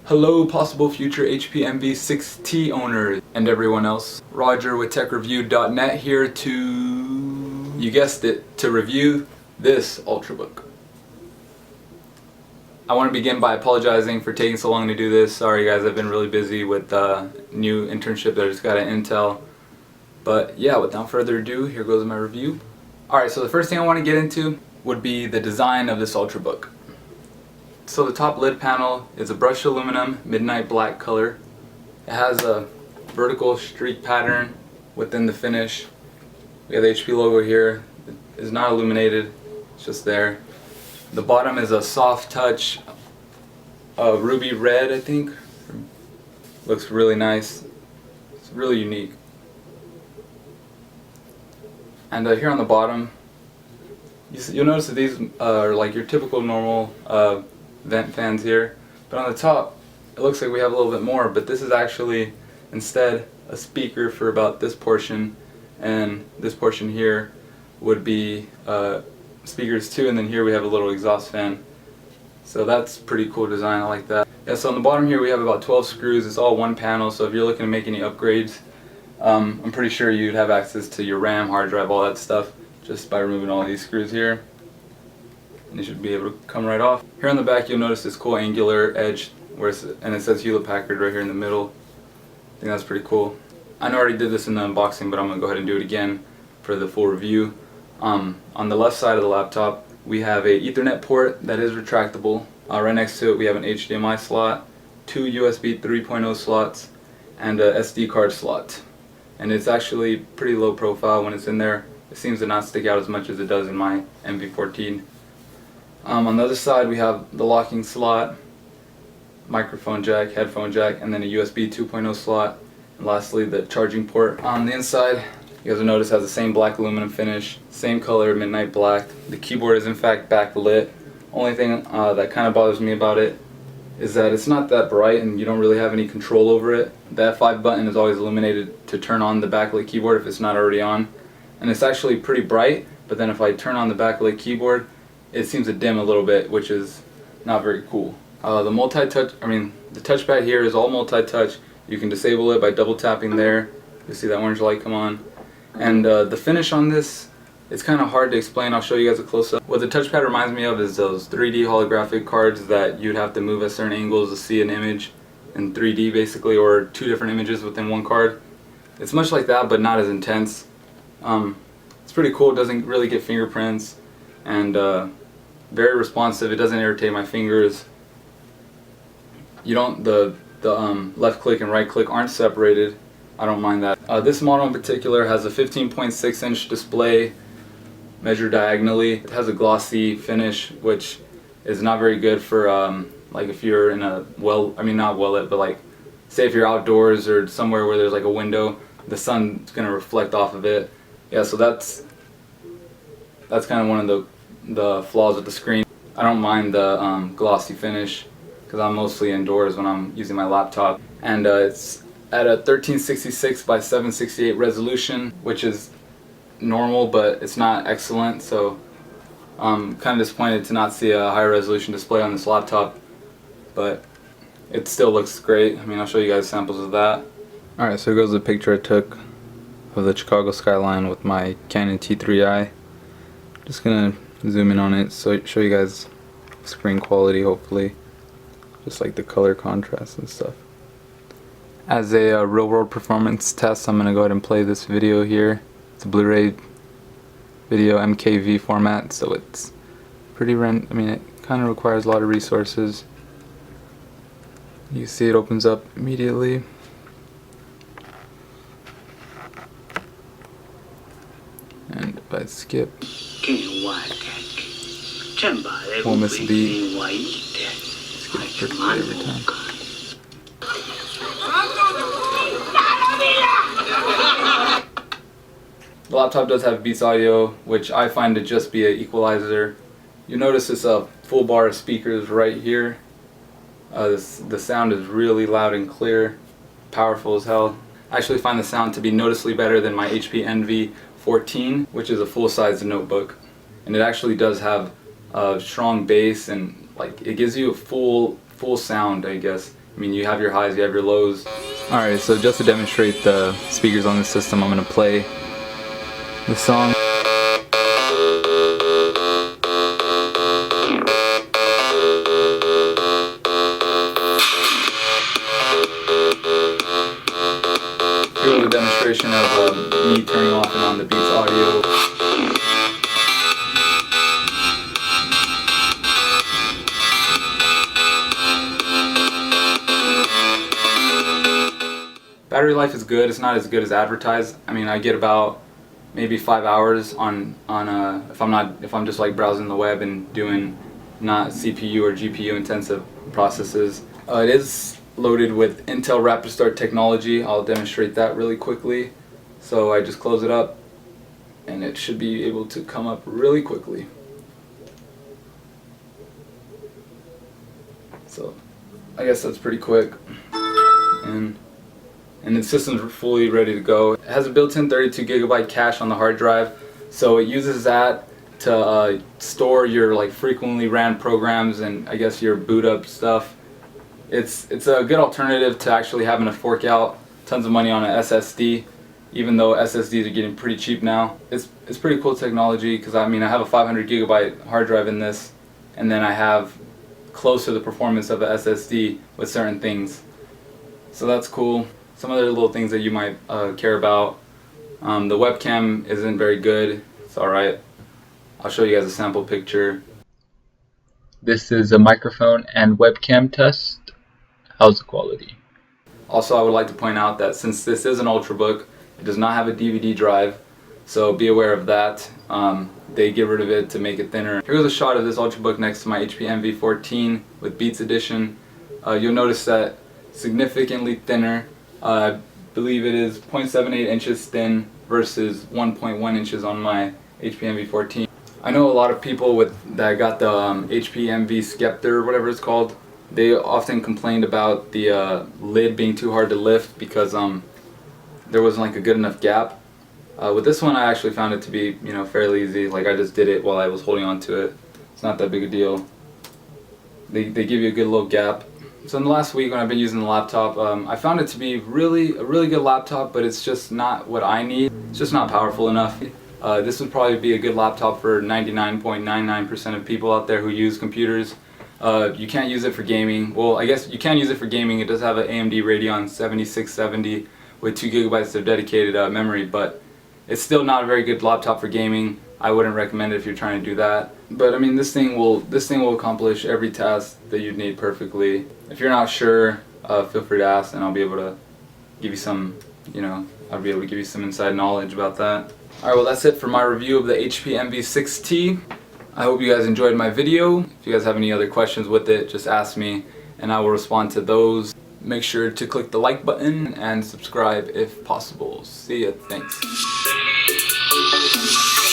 Hello possible future HP M6T owners and everyone else. Roger with TechReview.net here to, you guessed it, to review this Ultrabook. I want to begin by apologizing for taking so long to do this. Sorry guys, I've been really busy with new internship that I just got at Intel. But yeah, without further ado, here goes my review. Alright, so the first thing I want to get into would be the design of this Ultrabook. So the top lid panel is a brushed aluminum midnight black color. It has a vertical streak pattern within the finish. We have the HP logo here. It is not illuminated, it's just there. The bottom is a soft touch ruby red, I think. Looks really nice. It's really unique. And here on the bottom, you'll notice that these are like your typical normal vent fans here, but on the top it looks like we have a little bit more, but this is actually instead a speaker for about this portion, and this portion here would be speakers too, and then here we have a little exhaust fan. So that's pretty cool design, I like that. Yeah, so on the bottom here we have about 12 screws. It's all one panel, so if you're looking to make any upgrades, I'm pretty sure you'd have access to your RAM, hard drive, all that stuff just by removing all these screws here. And you should be able to come right off. Here on the back you'll notice this cool angular edge and it says Hewlett-Packard right here in the middle. I think that's pretty cool. I know I already did this in the unboxing, but I'm going to go ahead and do it again for the full review. On the left side of the laptop we have a Ethernet port that is retractable. Right next to it we have an HDMI slot, two USB 3.0 slots, and a SD card slot. And it's actually pretty low profile when it's in there. It seems to not stick out as much as it does in my MV14. On the other side we have the locking slot, microphone jack, headphone jack, and then a USB 2.0 slot, and lastly the charging port. On the inside you guys will notice has the same black aluminum finish, same color, midnight black. The keyboard is in fact backlit. Only thing that kind of bothers me about it is that it's not that bright and you don't really have any control over it. The F5 button is always illuminated to turn on the backlit keyboard if it's not already on. And it's actually pretty bright, but then if I turn on the backlit keyboard, it seems to dim a little bit, which is not very cool. The touchpad here is all multi-touch. You can disable it by double tapping there. You see that orange light come on. And the finish on this, it's kind of hard to explain. I'll show you guys a close-up. What the touchpad reminds me of is those 3D holographic cards that you'd have to move at certain angles to see an image in 3D basically, or two different images within one card. It's much like that, but not as intense. It's pretty cool. It doesn't really get fingerprints, and very responsive. It doesn't irritate my fingers. You don't, the left click and right click aren't separated. I don't mind that. This model in particular has a 15.6-inch display measured diagonally. It has a glossy finish, which is not very good for like if you're in a not well lit, but like say if you're outdoors or somewhere where there's like a window, the sun's gonna reflect off of it. Yeah, so that's kind of one of the flaws with the screen. I don't mind the glossy finish because I'm mostly indoors when I'm using my laptop, and it's at a 1366 by 768 resolution, which is normal, but it's not excellent, so I'm kind of disappointed to not see a higher resolution display on this laptop, but it still looks great. I mean, I'll show you guys samples of that. Alright, so here goes the picture I took of the Chicago skyline with my Canon T3i. Just gonna zoom in on it so show you guys screen quality, hopefully, just like the color contrast and stuff. As a real world performance test, I'm gonna go ahead and play this video here. It's a Blu-ray video MKV format, so it's pretty it kind of requires a lot of resources. You see it opens up immediately. And if I skip, won't miss a beat. Skip perfectly every time. The laptop does have Beats audio, which I find to just be an equalizer. You notice this full bar of speakers right here. The sound is really loud and clear, powerful as hell. I actually find the sound to be noticeably better than my HP Envy 14, which is a full-size notebook. And it actually does have a strong bass, and like it gives you a full sound, I guess. I mean, you have your highs, you have your lows. Alright, so just to demonstrate the speakers on this system, I'm going to play the song. Here's a demonstration of me turning off and on the Beats audio. Battery life is good. It's not as good as advertised. I mean, I get about maybe 5 hours on if I'm just like browsing the web and doing not CPU or GPU intensive processes. It is loaded with Intel Rapid Start technology. I'll demonstrate that really quickly. So I just close it up and it should be able to come up really quickly. So I guess that's pretty quick. And the system's fully ready to go. It has a built-in 32GB cache on the hard drive, so it uses that to store your like frequently ran programs and I guess your boot up stuff. It's a good alternative to actually having to fork out tons of money on an SSD, even though SSDs are getting pretty cheap now. It's pretty cool technology, because I mean I have a 500GB hard drive in this, and then I have close to the performance of a SSD with certain things. So that's cool. Some other little things that you might care about. The webcam isn't very good. It's alright. I'll show you guys a sample picture. This is a microphone and webcam test. How's the quality? Also, I would like to point out that since this is an Ultrabook, it does not have a DVD drive, so be aware of that. They get rid of it to make it thinner. Here's a shot of this Ultrabook next to my HP Envy 14 with Beats Edition. You'll notice that significantly thinner. I believe it is 0.78 inches thin versus 1.1 inches on my HP Envy 14. I know a lot of people that got the HP Envy Skeptor or whatever it's called. They often complained about the lid being too hard to lift because there wasn't like a good enough gap. With this one, I actually found it to be fairly easy. Like I just did it while I was holding on to it. It's not that big a deal. They give you a good little gap. So in the last week when I've been using the laptop, I found it to be a really good laptop, but it's just not what I need. It's just not powerful enough. This would probably be a good laptop for 99.99% of people out there who use computers. You can't use it for gaming. Well, I guess you can use it for gaming. It does have an AMD Radeon 7670 with 2GB of dedicated memory, but it's still not a very good laptop for gaming. I wouldn't recommend it if you're trying to do that. But I mean, this thing will accomplish every task that you'd need perfectly. If you're not sure, feel free to ask, and I'll be able to give you some, I'll be able to give you some inside knowledge about that. Alright, well that's it for my review of the HP Envy 6T. I hope you guys enjoyed my video. If you guys have any other questions with it, just ask me and I will respond to those. Make sure to click the like button and subscribe if possible. See ya, thanks.